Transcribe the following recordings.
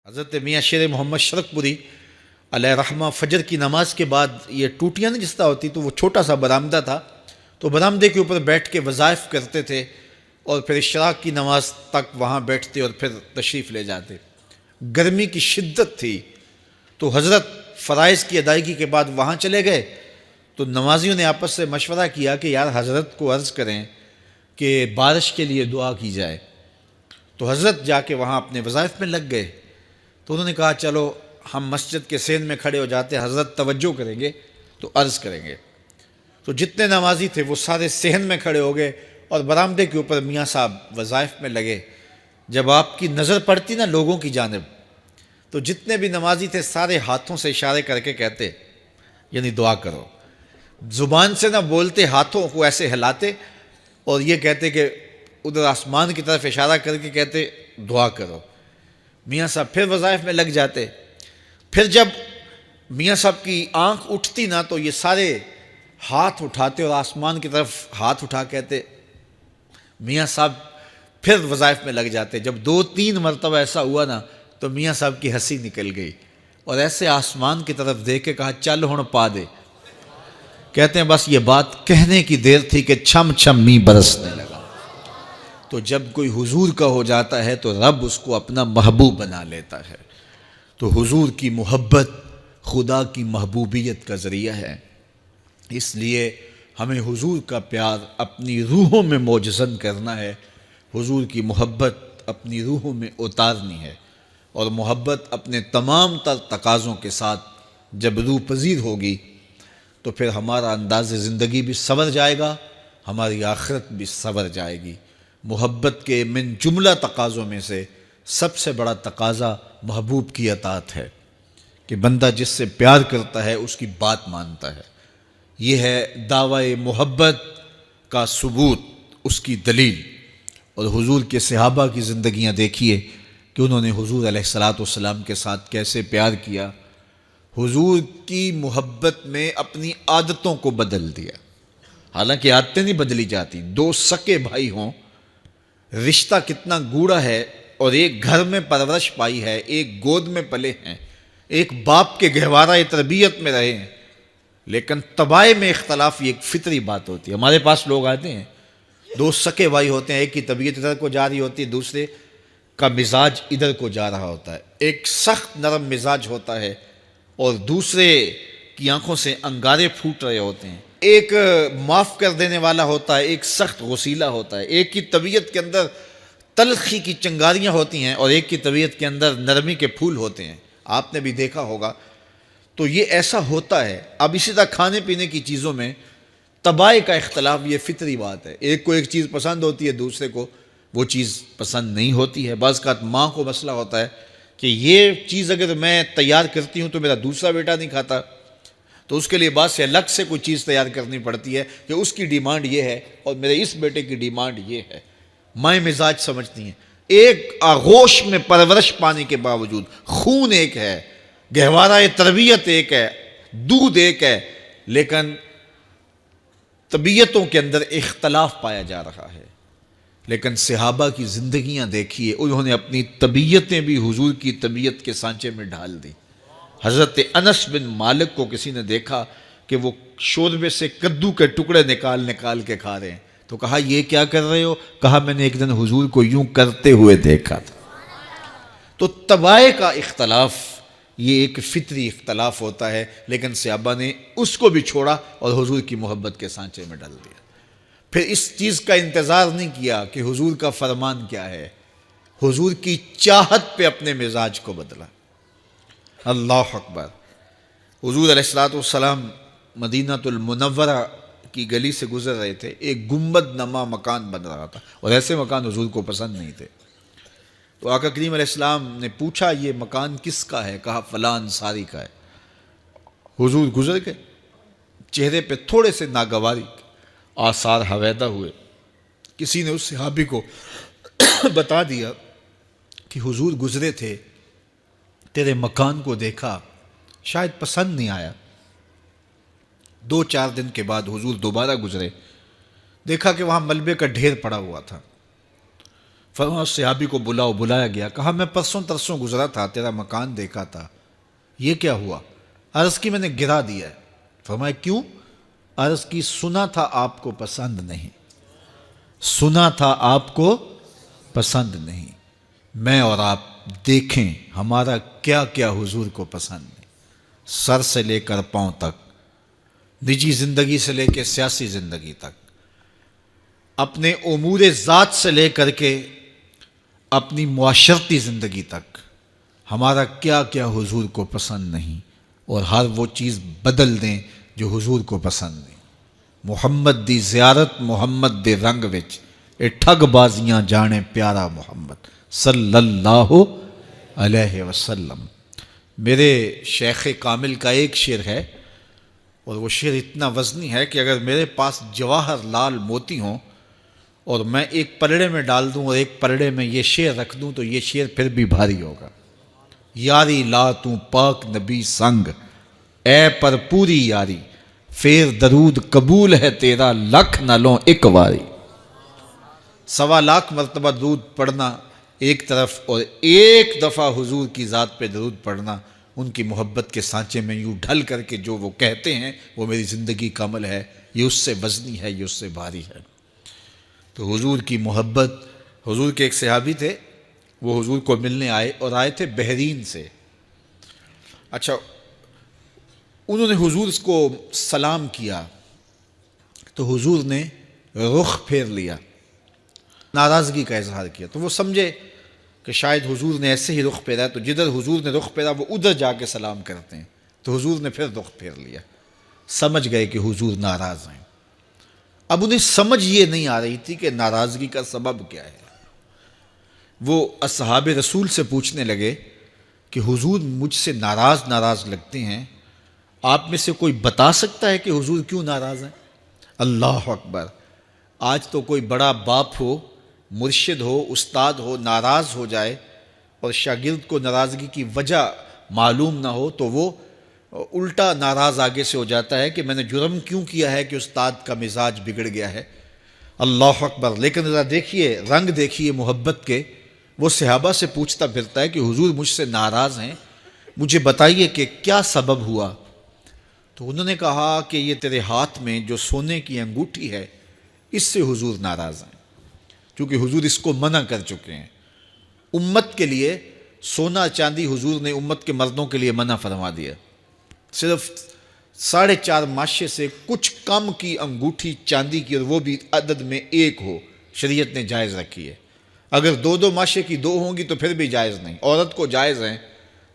حضرت میاں شیر محمد شرک پوری علیہ رحمہ فجر کی نماز کے بعد یہ ٹوٹیاں نہیں جس طرح ہوتی تو وہ چھوٹا سا برآمدہ تھا، تو برآمدے کے اوپر بیٹھ کے وظائف کرتے تھے اور پھر اشراق کی نماز تک وہاں بیٹھتے اور پھر تشریف لے جاتے۔ گرمی کی شدت تھی تو حضرت فرائض کی ادائیگی کے بعد وہاں چلے گئے، تو نمازیوں نے آپس سے مشورہ کیا کہ یار حضرت کو عرض کریں کہ بارش کے لیے دعا کی جائے۔ تو حضرت جا کے وہاں اپنے وظائف میں لگ گئے، تو انہوں نے کہا چلو ہم مسجد کے سین میں کھڑے ہو جاتے ہیں، حضرت توجہ کریں گے تو عرض کریں گے۔ تو جتنے نمازی تھے وہ سارے صحن میں کھڑے ہو گئے اور برآمدے کے اوپر میاں صاحب وظائف میں لگے۔ جب آپ کی نظر پڑتی نا لوگوں کی جانب، تو جتنے بھی نمازی تھے سارے ہاتھوں سے اشارے کر کے کہتے یعنی دعا کرو، زبان سے نہ بولتے، ہاتھوں کو ایسے ہلاتے اور یہ کہتے کہ ادھر آسمان کی طرف اشارہ کر کے کہتے دعا کرو۔ میاں صاحب پھر وظائف میں لگ جاتے۔ پھر جب میاں صاحب کی آنکھ اٹھتی نا تو یہ سارے ہاتھ اٹھاتے اور آسمان کی طرف ہاتھ اٹھا کہتے۔ میاں صاحب پھر وظائف میں لگ جاتے۔ جب 2-3 مرتبہ ایسا ہوا نا تو میاں صاحب کی ہنسی نکل گئی اور ایسے آسمان کی طرف دیکھ کے کہا چل ہن پا دے۔ کہتے ہیں بس یہ بات کہنے کی دیر تھی کہ چھم چھم می برسنے لگا۔ تو جب کوئی حضور کا ہو جاتا ہے تو رب اس کو اپنا محبوب بنا لیتا ہے۔ تو حضور کی محبت خدا کی محبوبیت کا ذریعہ ہے، اس لیے ہمیں حضور کا پیار اپنی روحوں میں موجزن کرنا ہے، حضور کی محبت اپنی روحوں میں اتارنی ہے، اور محبت اپنے تمام تر تقاضوں کے ساتھ جب روح پذیر ہوگی تو پھر ہمارا انداز زندگی بھی سنور جائے گا، ہماری آخرت بھی سنور جائے گی۔ محبت کے من جملہ تقاضوں میں سے سب سے بڑا تقاضا محبوب کی اطاعت ہے کہ بندہ جس سے پیار کرتا ہے اس کی بات مانتا ہے۔ یہ ہے دعوی محبت کا ثبوت، اس کی دلیل۔ اور حضور کے صحابہ کی زندگیاں دیکھیے کہ انہوں نے حضور علیہ السلام کے ساتھ کیسے پیار کیا، حضور کی محبت میں اپنی عادتوں کو بدل دیا۔ حالانکہ عادتیں نہیں بدلی جاتی، 2 سکے بھائی ہوں، رشتہ کتنا گوڑا ہے، اور ایک گھر میں پرورش پائی ہے، ایک گود میں پلے ہیں، ایک باپ کے گہوارہ تربیت میں رہے ہیں، لیکن طبائع میں اختلاف یہ ایک فطری بات ہوتی ہے۔ ہمارے پاس لوگ آتے ہیں، 2 سکے بھائی ہوتے ہیں، ایک کی طبیعت ادھر کو جا رہی ہوتی ہے، دوسرے کا مزاج ادھر کو جا رہا ہوتا ہے، ایک سخت نرم مزاج ہوتا ہے اور دوسرے کی آنکھوں سے انگارے پھوٹ رہے ہوتے ہیں، ایک معاف کر دینے والا ہوتا ہے، ایک سخت غصیلہ ہوتا ہے، ایک کی طبیعت کے اندر تلخی کی چنگاریاں ہوتی ہیں اور ایک کی طبیعت کے اندر نرمی کے پھول ہوتے ہیں۔ آپ نے بھی دیکھا ہوگا، تو یہ ایسا ہوتا ہے۔ اب اسی طرح کھانے پینے کی چیزوں میں طبائع کا اختلاف یہ فطری بات ہے، ایک کو ایک چیز پسند ہوتی ہے، دوسرے کو وہ چیز پسند نہیں ہوتی ہے۔ بعض اوقات ماں کو مسئلہ ہوتا ہے کہ یہ چیز اگر میں تیار کرتی ہوں تو میرا دوسرا بیٹا نہیں کھاتا، تو اس کے لیے بعض سے الگ سے کوئی چیز تیار کرنی پڑتی ہے کہ اس کی ڈیمانڈ یہ ہے اور میرے اس بیٹے کی ڈیمانڈ یہ ہے۔ مائیں مزاج سمجھتی ہیں، ایک آغوش میں پرورش پانے کے باوجود خون ایک ہے، گہوارہ تربیت ایک ہے، دودھ ایک ہے، لیکن طبیعتوں کے اندر اختلاف پایا جا رہا ہے۔ لیکن صحابہ کی زندگیاں دیکھیے، انہوں نے اپنی طبیعتیں بھی حضور کی طبیعت کے سانچے میں ڈھال دی۔ حضرت انس بن مالک کو کسی نے دیکھا کہ وہ شوربے سے کدو کے ٹکڑے نکال کے کھا رہے ہیں، تو کہا یہ کیا کر رہے ہو؟ کہا میں نے ایک دن حضور کو یوں کرتے ہوئے دیکھا تھا۔ تو طبائع کا اختلاف یہ ایک فطری اختلاف ہوتا ہے، لیکن صحابہ نے اس کو بھی چھوڑا اور حضور کی محبت کے سانچے میں ڈال دیا۔ پھر اس چیز کا انتظار نہیں کیا کہ حضور کا فرمان کیا ہے، حضور کی چاہت پہ اپنے مزاج کو بدلا۔ اللہ اکبر۔ حضور علیہ السلام مدینہ المنورہ کی گلی سے گزر رہے تھے، ایک گنبد نما مکان بن رہا تھا اور ایسے مکان حضور کو پسند نہیں تھے۔ تو آقا کریم علیہ السلام نے پوچھا یہ مکان کس کا ہے؟ کہا فلاں انصاری کا ہے۔ حضور گزر گئے، چہرے پہ تھوڑے سے ناگواری آثار حویدہ ہوئے۔ کسی نے اس صحابی کو بتا دیا کہ حضور گزرے تھے، تیرے مکان کو دیکھا، شاید پسند نہیں آیا۔ 2-4 دن کے بعد حضور دوبارہ گزرے، دیکھا کہ وہاں ملبے کا ڈھیر پڑا ہوا تھا۔ فرمایا اس صحابی کو بلاؤ. بلایا گیا. کہا میں پرسوں ترسوں گزرا تھا, تیرا مکان دیکھا تھا, یہ کیا ہوا؟ عرض کی میں نے گرا دیا ہے. فرمایا کیوں؟ عرض کی سنا تھا آپ کو پسند نہیں, سنا تھا آپ کو پسند نہیں. میں اور آپ دیکھیں ہمارا کیا کیا حضور کو پسند نہیں, سر سے لے کر پاؤں تک, نجی زندگی سے لے کے سیاسی زندگی تک, اپنے امور ذات سے لے کر کے اپنی معاشرتی زندگی تک, ہمارا کیا کیا حضور کو پسند نہیں, اور ہر وہ چیز بدل دیں جو حضور کو پسند نہیں. محمد دی زیارت محمد دے رنگ وچ, اے ٹھگ بازیاں جانے پیارا محمد صلی اللہ علیہ وسلم. میرے شیخ کامل کا ایک شعر ہے, اور وہ شعر اتنا وزنی ہے کہ اگر میرے پاس جواہر لال موتی ہوں اور میں ایک پلڑے میں ڈال دوں اور ایک پلڑے میں یہ شعر رکھ دوں تو یہ شعر پھر بھی بھاری ہوگا. یاری لا تو پاک نبی سنگ, اے پر پوری یاری, پھر درود قبول ہے تیرا لکھ نہ لوں ایک واری. 1.25 لاکھ مرتبہ درود پڑھنا ایک طرف, اور ایک دفعہ حضور کی ذات پہ درود پڑھنا, ان کی محبت کے سانچے میں یوں ڈھل کر کے جو وہ کہتے ہیں وہ میری زندگی کا عمل ہے, یہ اس سے وزنی ہے, یہ اس سے بھاری ہے. تو حضور کی محبت. حضور کے ایک صحابی تھے, وہ حضور کو ملنے آئے, اور آئے تھے بحرین سے. اچھا, انہوں نے حضور کو سلام کیا تو حضور نے رخ پھیر لیا, ناراضگی کا اظہار کیا. تو وہ سمجھے کہ شاید حضور نے ایسے ہی رخ پھیرا ہے, تو جدھر حضور نے رخ پھیرا وہ ادھر جا کے سلام کرتے ہیں. تو حضور نے پھر رخ پھیر لیا. سمجھ گئے کہ حضور ناراض ہیں. اب انہیں سمجھ یہ نہیں آ رہی تھی کہ ناراضگی کا سبب کیا ہے. وہ اصحاب رسول سے پوچھنے لگے کہ حضور مجھ سے ناراض لگتے ہیں, آپ میں سے کوئی بتا سکتا ہے کہ حضور کیوں ناراض ہیں؟ اللہ اکبر. آج تو کوئی بڑا باپ ہو, مرشد ہو, استاد ہو, ناراض ہو جائے اور شاگرد کو ناراضگی کی وجہ معلوم نہ ہو تو وہ الٹا ناراض آگے سے ہو جاتا ہے کہ میں نے جرم کیوں کیا ہے کہ استاد کا مزاج بگڑ گیا ہے. اللہ اکبر. لیکن ذرا دیکھیے, رنگ دیکھیے محبت کے. وہ صحابہ سے پوچھتا پھرتا ہے کہ حضور مجھ سے ناراض ہیں, مجھے بتائیے کہ کیا سبب ہوا. تو انہوں نے کہا کہ یہ تیرے ہاتھ میں جو سونے کی انگوٹھی ہے اس سے حضور ناراض ہیں, کیونکہ حضور اس کو منع کر چکے ہیں. امت کے لیے سونا چاندی حضور نے امت کے مردوں کے لیے منع فرما دیا. صرف 4.5 ماشے سے کچھ کم کی انگوٹھی چاندی کی, اور وہ بھی عدد میں ایک ہو, شریعت نے جائز رکھی ہے. اگر 2 ماشے کی 2 ہوں گی تو پھر بھی جائز نہیں. عورت کو جائز ہیں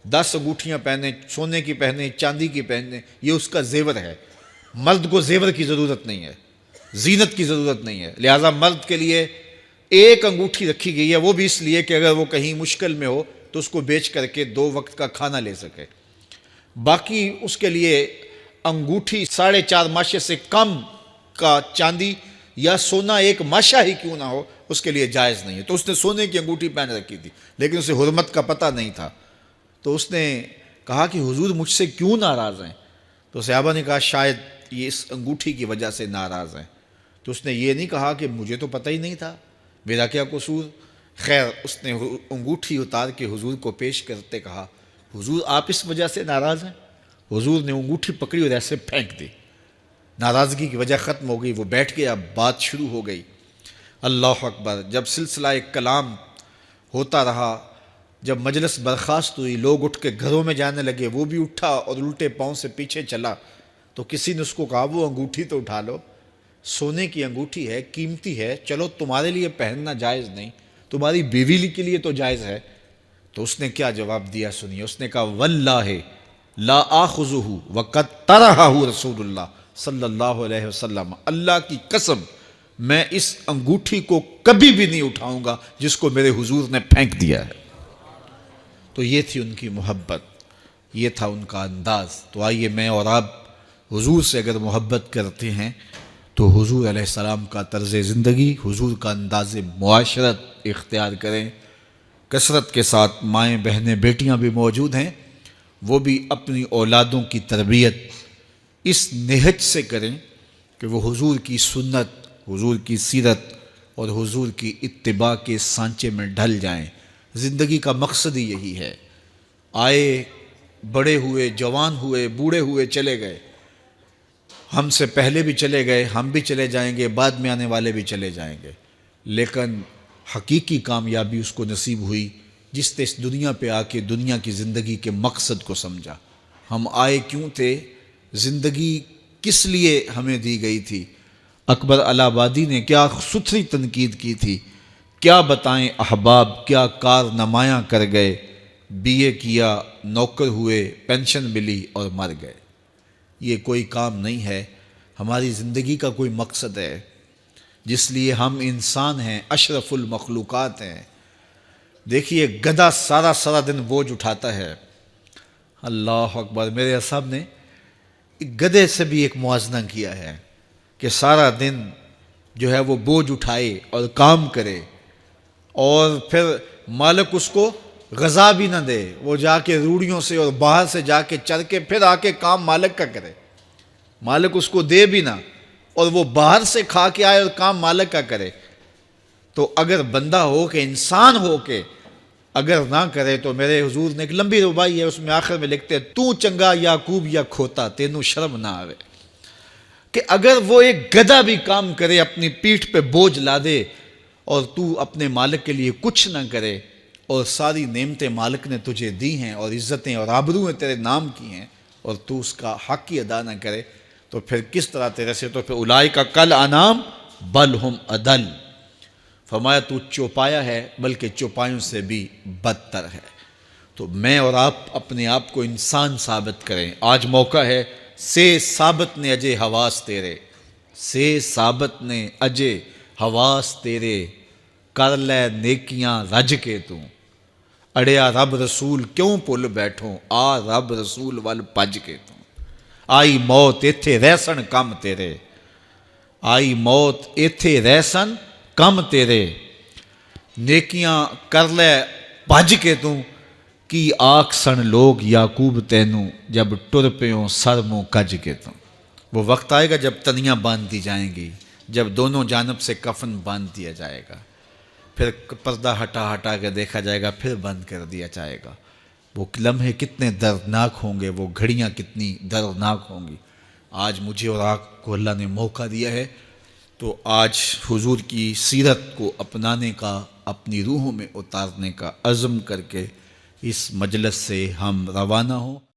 10 انگوٹھیاں پہنے, سونے کی پہنے, چاندی کی پہنے, یہ اس کا زیور ہے. مرد کو زیور کی ضرورت نہیں ہے, زینت کی ضرورت نہیں ہے. لہٰذا مرد کے لیے ایک انگوٹھی رکھی گئی ہے, وہ بھی اس لیے کہ اگر وہ کہیں مشکل میں ہو تو اس کو بیچ کر کے 2 وقت کا کھانا لے سکے. باقی اس کے لیے انگوٹھی 4.5 ماشے سے کم کا چاندی یا سونا 1 ماشا ہی کیوں نہ ہو اس کے لیے جائز نہیں ہے. تو اس نے سونے کی انگوٹھی پہن رکھی تھی, لیکن اسے حرمت کا پتہ نہیں تھا. تو اس نے کہا کہ حضور مجھ سے کیوں ناراض ہیں؟ تو صحابہ نے کہا شاید یہ اس انگوٹھی کی وجہ سے ناراض ہیں. تو اس نے یہ نہیں کہا کہ مجھے تو پتہ ہی نہیں تھا, میرا کیا قصور. خیر, اس نے انگوٹھی اتار کے حضور کو پیش کرتے کہا حضور آپ اس وجہ سے ناراض ہیں؟ حضور نے انگوٹھی پکڑی اور ایسے پھینک دی. ناراضگی کی وجہ ختم ہو گئی. وہ بیٹھ گیا, بات شروع ہو گئی. اللہ اکبر. جب سلسلہ کلام ہوتا رہا, جب مجلس برخاست ہوئی, لوگ اٹھ کے گھروں میں جانے لگے, وہ بھی اٹھا اور الٹے پاؤں سے پیچھے چلا. تو کسی نے اس کو کہا وہ انگوٹھی تو اٹھا لو, سونے کی انگوٹھی ہے, قیمتی ہے, چلو تمہارے لیے پہننا جائز نہیں, تمہاری بیوی کے لیے تو جائز ہے. تو اس نے کیا جواب دیا سنیے. اس نے کہا واللہ لا آخذہ وقد طرحہ رسول اللہ صلی اللہ علیہ وسلم, اللہ کی قسم میں اس انگوٹھی کو کبھی بھی نہیں اٹھاؤں گا جس کو میرے حضور نے پھینک دیا ہے. تو یہ تھی ان کی محبت, یہ تھا ان کا انداز. تو آئیے میں اور آپ حضور سے اگر محبت کرتے ہیں تو حضور علیہ السلام کا طرز زندگی, حضور کا انداز معاشرت اختیار کریں. کثرت کے ساتھ مائیں بہنیں بیٹیاں بھی موجود ہیں, وہ بھی اپنی اولادوں کی تربیت اس نہج سے کریں کہ وہ حضور کی سنت, حضور کی سیرت, اور حضور کی اتباع کے سانچے میں ڈھل جائیں۔ زندگی کا مقصد ہی یہی ہے۔ آئے، بڑے ہوئے، جوان ہوئے، بوڑھے ہوئے، چلے گئے، ہم سے پہلے بھی چلے گئے، ہم بھی چلے جائیں گے، بعد میں آنے والے بھی چلے جائیں گے، لیکن حقیقی کامیابی اس کو نصیب ہوئی جس نے اس دنیا پہ آ کے دنیا کی زندگی کے مقصد کو سمجھا۔ ہم آئے کیوں تھے، زندگی کس لیے ہمیں دی گئی تھی۔ اکبر الہ آبادی نے کیا ستھری تنقید کی تھی، کیا بتائیں احباب کیا کارنمایاں کر گئے، بی اے کیا، نوکر ہوئے، پینشن ملی اور مر گئے۔ یہ کوئی کام نہیں ہے، ہماری زندگی کا کوئی مقصد ہے جس لیے ہم انسان ہیں، اشرف المخلوقات ہیں۔ دیکھیے گدھا سارا دن بوجھ اٹھاتا ہے، اللہ اکبر۔ میرے صاحب نے گدھے سے بھی ایک موازنہ کیا ہے کہ سارا دن جو ہے وہ بوجھ اٹھائے اور کام کرے، اور پھر مالک اس کو غذا بھی نہ دے، وہ جا کے روڑیوں سے اور باہر سے جا کے چر کے پھر آ کے کام مالک کا کرے، مالک اس کو دے بھی نہ، اور وہ باہر سے کھا کے آئے اور کام مالک کا کرے۔ تو اگر بندہ ہو کے، انسان ہو کے اگر نہ کرے تو میرے حضور نے ایک لمبی ربائی ہے، اس میں آخر میں لکھتے ہیں تو چنگا یعقوب یا کھوتا تینوں شرم نہ آوے، کہ اگر وہ ایک گدھا بھی کام کرے، اپنی پیٹھ پہ بوجھ لا دے، اور تو اپنے مالک کے لیے کچھ نہ کرے، اور ساری نعمتیں مالک نے تجھے دی ہیں اور عزتیں اور آبرویں تیرے نام کی ہیں، اور تو اس کا حق ہی ادا نہ کرے، تو پھر کس طرح تیرے سے، تو پھر اولئک کل انعام بل ہم اضل۔ فرمایا تو چوپایا ہے بلکہ چوپایوں سے بھی بدتر ہے۔ تو میں اور آپ اپنے آپ کو انسان ثابت کریں۔ آج موقع ہے، سے ثابت نے اجے حواس تیرے، سے ثابت نے اجے حواس تیرے، کر لے نیکیاں رج کے تو، اڑیا رب رسول کیوں بھل بیٹھوں، آ رب رسول ول پج کے تو، آئی موت ایتھے رہسن کم تیرے، آئی موت ایتھے رہسن کم تیرے، نیکیاں کر لے بھج کے تو، کی آکھ سن لوگ یعقوب تینوں، جب ٹر پیوں سر منہ کج کے تو۔ وہ وقت آئے گا جب تنیاں باندھ دی جائیں گی، جب دونوں جانب سے کفن باندھ دیا جائے گا، پھر پردہ ہٹا کے دیکھا جائے گا، پھر بند کر دیا جائے گا۔ وہ لمحے کتنے دردناک ہوں گے، وہ گھڑیاں کتنی دردناک ہوں گی۔ آج مجھے اور آپ کو اللہ نے موقع دیا ہے، تو آج حضور کی سیرت کو اپنانے کا، اپنی روحوں میں اتارنے کا عزم کر کے اس مجلس سے ہم روانہ ہوں۔